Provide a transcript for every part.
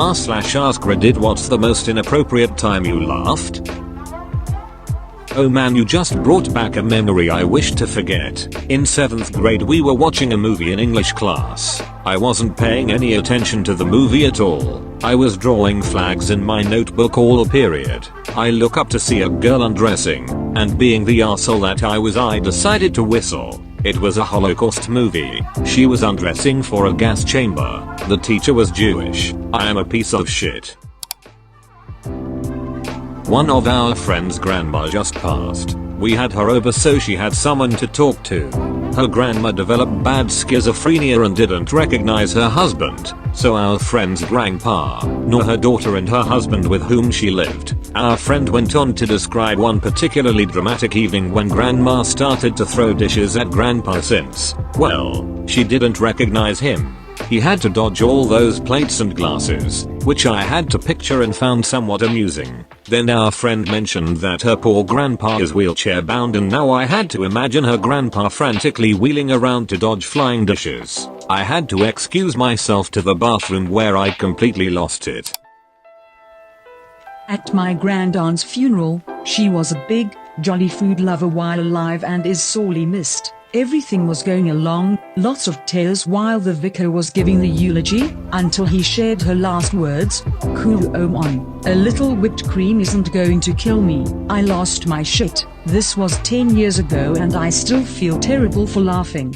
r/askreddit what's the most inappropriate time you laughed? Oh man, you just brought back a memory I wish to forget. In 7th grade we were watching a movie in English class. I wasn't paying any attention to the movie at all. I was drawing flags in my notebook all period. I look up to see a girl undressing, and being the arsehole that I was, I decided to whistle. It was a Holocaust movie. She was undressing for a gas chamber. The teacher was Jewish. I am a piece of shit. One of our friend's grandma just passed. We had her over so she had someone to talk to. Her grandma developed bad schizophrenia and didn't recognize her husband, so our friend's grandpa, nor her daughter and her husband with whom she lived. Our friend went on to describe one particularly dramatic evening when grandma started to throw dishes at grandpa since, well, she didn't recognize him. He had to dodge all those plates and glasses, which I had to picture and found somewhat amusing. Then our friend mentioned that her poor grandpa is wheelchair bound, and now I had to imagine her grandpa frantically wheeling around to dodge flying dishes. I had to excuse myself to the bathroom where I completely lost it. At my grandaunt's funeral, she was a big, jolly food lover while alive and is sorely missed. Everything was going along, lots of tears while the vicar was giving the eulogy, until he shared her last words, "Cool on, a little whipped cream isn't going to kill me." I lost my shit. This was 10 years ago and I still feel terrible for laughing.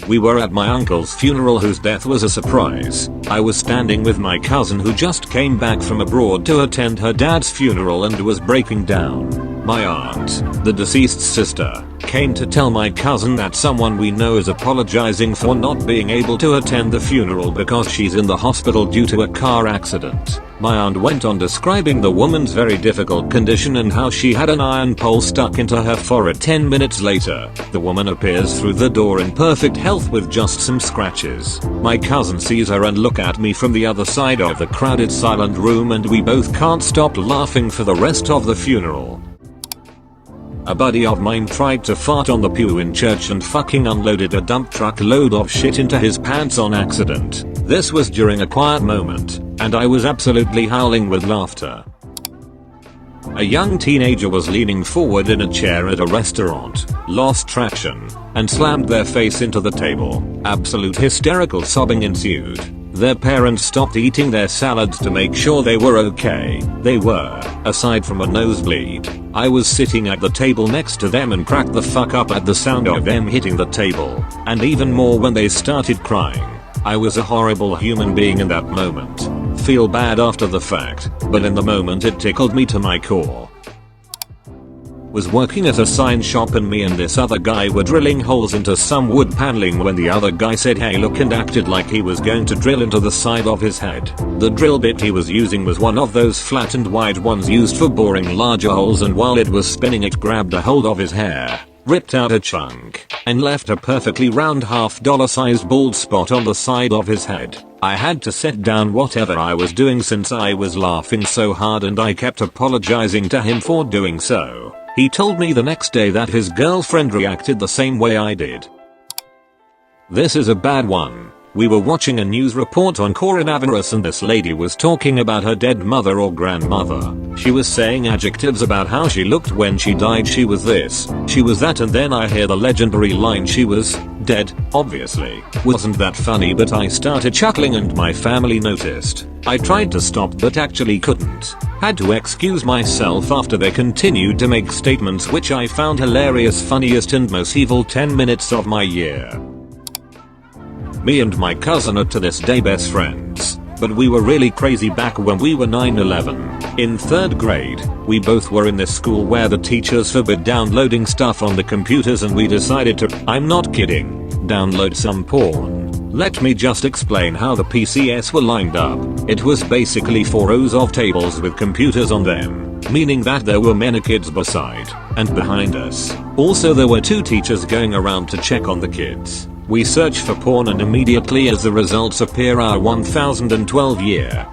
We were at my uncle's funeral, whose death was a surprise. I was standing with my cousin who just came back from abroad to attend her dad's funeral and was breaking down. My aunt, the deceased's sister, came to tell my cousin that someone we know is apologizing for not being able to attend the funeral because she's in the hospital due to a car accident. My aunt went on describing the woman's very difficult condition and how she had an iron pole stuck into her forehead. 10 minutes later, the woman appears through the door in perfect health with just some scratches. My cousin sees her and look at me from the other side of the crowded silent room, and we both can't stop laughing for the rest of the funeral. A buddy of mine tried to fart on the pew in church and fucking unloaded a dump truck load of shit into his pants on accident. This was during a quiet moment, and I was absolutely howling with laughter. A young teenager was leaning forward in a chair at a restaurant, lost traction, and slammed their face into the table. Absolute hysterical sobbing ensued. Their parents stopped eating their salads to make sure they were okay. They were, aside from a nosebleed. I was sitting at the table next to them and cracked the fuck up at the sound of them hitting the table, and even more when they started crying. I was a horrible human being in that moment. Feel bad after the fact, but in the moment it tickled me to my core. Was working at a sign shop and me and this other guy were drilling holes into some wood paneling when the other guy said hey look and acted like he was going to drill into the side of his head. The drill bit he was using was one of those flat and wide ones used for boring larger holes, and while it was spinning it grabbed a hold of his hair, ripped out a chunk, and left a perfectly round $half-sized bald spot on the side of his head. I had to set down whatever I was doing since I was laughing so hard, and I kept apologizing to him for doing so. He told me the next day that his girlfriend reacted the same way I did. This is a bad one. We were watching a news report on coronavirus and this lady was talking about her dead mother or grandmother. She was saying adjectives about how she looked when she died. She was this, she was that, and then I hear the legendary line she was dead, obviously. Wasn't that funny, but I started chuckling and my family noticed. I tried to stop but actually couldn't. Had to excuse myself after they continued to make statements which I found hilarious. Funniest and most evil 10 minutes of my year. Me and my cousin are to this day best friends, but we were really crazy back when we were 9-11. In 3rd grade, we both were in this school where the teachers forbid downloading stuff on the computers, and we decided to, I'm not kidding, download some porn. Let me just explain how the PCs were lined up. It was basically 4 rows of tables with computers on them, meaning that there were many kids beside and behind us. Also there were 2 teachers going around to check on the kids. We search for porn and immediately as the results appear our 1012 year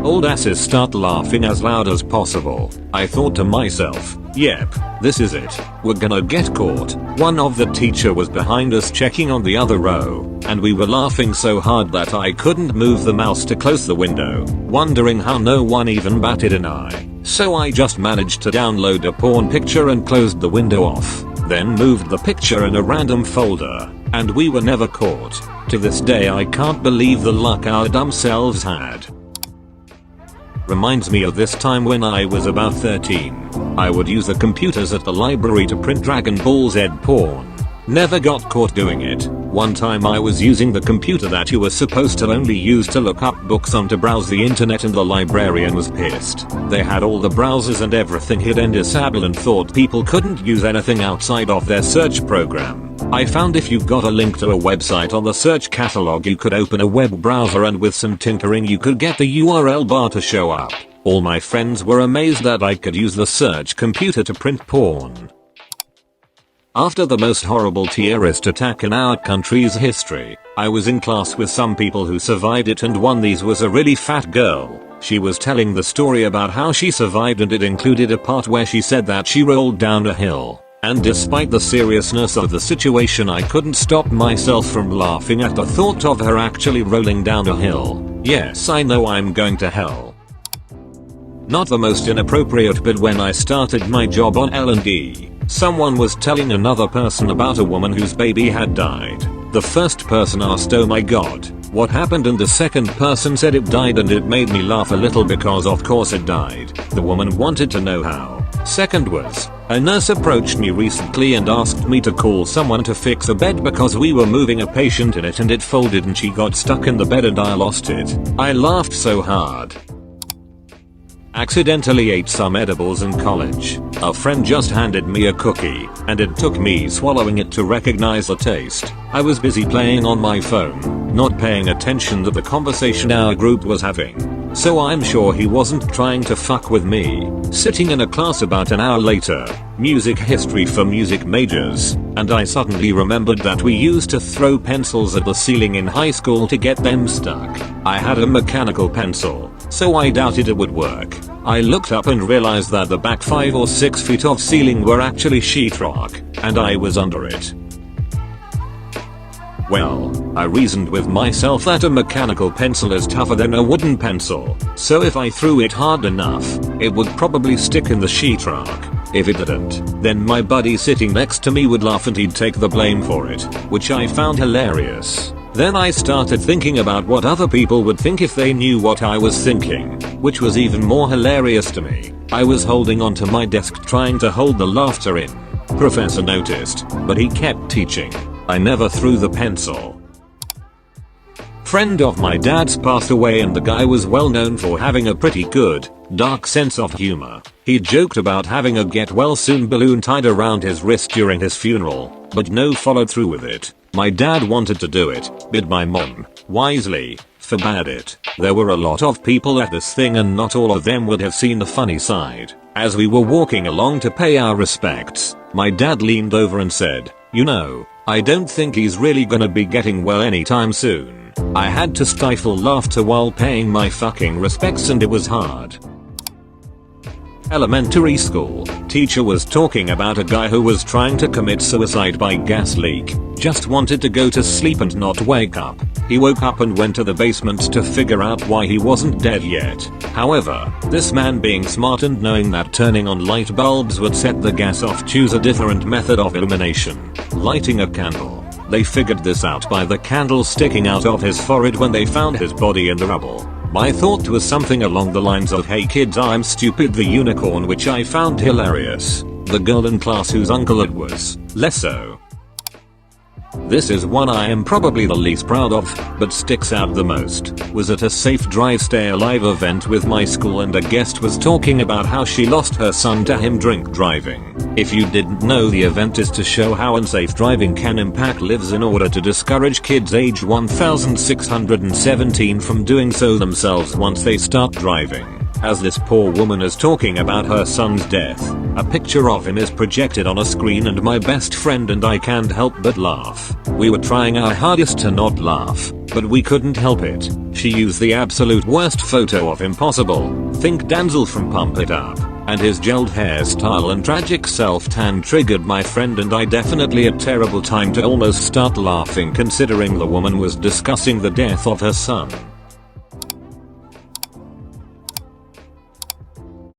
old asses start laughing as loud as possible. I thought to myself, Yep, this is it. We're gonna get caught. One of the teacher was behind us checking on the other row, and we were laughing so hard that I couldn't move the mouse to close the window, wondering how no one even batted an eye. So I just managed to download a porn picture and closed the window off, then moved the picture in a random folder, and we were never caught. To this day I can't believe the luck our dumb selves had. Reminds me of this time when I was about 13. I would use the computers at the library to print Dragon Ball Z porn. Never got caught doing it. One time I was using the computer that you were supposed to only use to look up books on to browse the internet, and the librarian was pissed. They had all the browsers and everything hidden disabled and thought people couldn't use anything outside of their search program. I found if you got a link to a website on the search catalog you could open a web browser, and with some tinkering you could get the URL bar to show up. All my friends were amazed that I could use the search computer to print porn. After the most horrible terrorist attack in our country's history, I was in class with some people who survived it, and one of these was a really fat girl. She was telling the story about how she survived, and it included a part where she said that she rolled down a hill. And despite the seriousness of the situation, I couldn't stop myself from laughing at the thought of her actually rolling down a hill. Yes, I know I'm going to hell. Not the most inappropriate, but when I started my job on L&D, someone was telling another person about a woman whose baby had died. The first person asked, "Oh my god, what happened?" and the second person said it died, and it made me laugh a little because of course it died. The woman wanted to know how. Second was, a nurse approached me recently and asked me to call someone to fix a bed because we were moving a patient in it and it folded and she got stuck in the bed and I lost it. I laughed so hard. Accidentally ate some edibles in college. A friend just handed me a cookie, and it took me swallowing it to recognize the taste. I was busy playing on my phone, not paying attention to the conversation our group was having. So I'm sure he wasn't trying to fuck with me. Sitting in a class about an hour later, music history for music majors, and I suddenly remembered that we used to throw pencils at the ceiling in high school to get them stuck. I had a mechanical pencil, so I doubted it would work. I looked up and realized that the back 5 or 6 feet of ceiling were actually sheetrock, and I was under it. Well, I reasoned with myself that a mechanical pencil is tougher than a wooden pencil, so if I threw it hard enough, it would probably stick in the sheetrock. If it didn't, then my buddy sitting next to me would laugh and he'd take the blame for it, which I found hilarious. Then I started thinking about what other people would think if they knew what I was thinking, which was even more hilarious to me. I was holding onto my desk trying to hold the laughter in. Professor noticed, but he kept teaching. I never threw the pencil. Friend of my dad's passed away, and the guy was well known for having a pretty good, dark sense of humor. He joked about having a get well soon balloon tied around his wrist during his funeral, but no followed through with it. My dad wanted to do it, but my mom, wisely, forbade it. There were a lot of people at this thing and not all of them would have seen the funny side. As we were walking along to pay our respects, my dad leaned over and said, "You know, I don't think he's really gonna be getting well anytime soon." I had to stifle laughter while paying my fucking respects, and it was hard. Elementary school, teacher was talking about a guy who was trying to commit suicide by gas leak. Just wanted to go to sleep and not wake up. He woke up and went to the basement to figure out why he wasn't dead yet. However, this man, being smart and knowing that turning on light bulbs would set the gas off, chose a different method of illumination, lighting a candle. They figured this out by the candle sticking out of his forehead when they found his body in the rubble. My thought was something along the lines of, "Hey kids, I'm Stupid the Unicorn," which I found hilarious. The girl in class whose uncle it was, less so. This is one I am probably the least proud of, but sticks out the most. Was at a Safe Drive Stay Alive event with my school, and a guest was talking about how she lost her son to him drink driving. If you didn't know, the event is to show how unsafe driving can impact lives in order to discourage kids age 1617 from doing so themselves once they start driving. As this poor woman is talking about her son's death, a picture of him is projected on a screen, and my best friend and I can't help but laugh. We were trying our hardest to not laugh, but we couldn't help it. She used the absolute worst photo of him possible. Think Denzel from Pump It Up. and his gelled hairstyle and tragic self-tan triggered my friend and I. Definitely a terrible time to almost start laughing considering the woman was discussing the death of her son.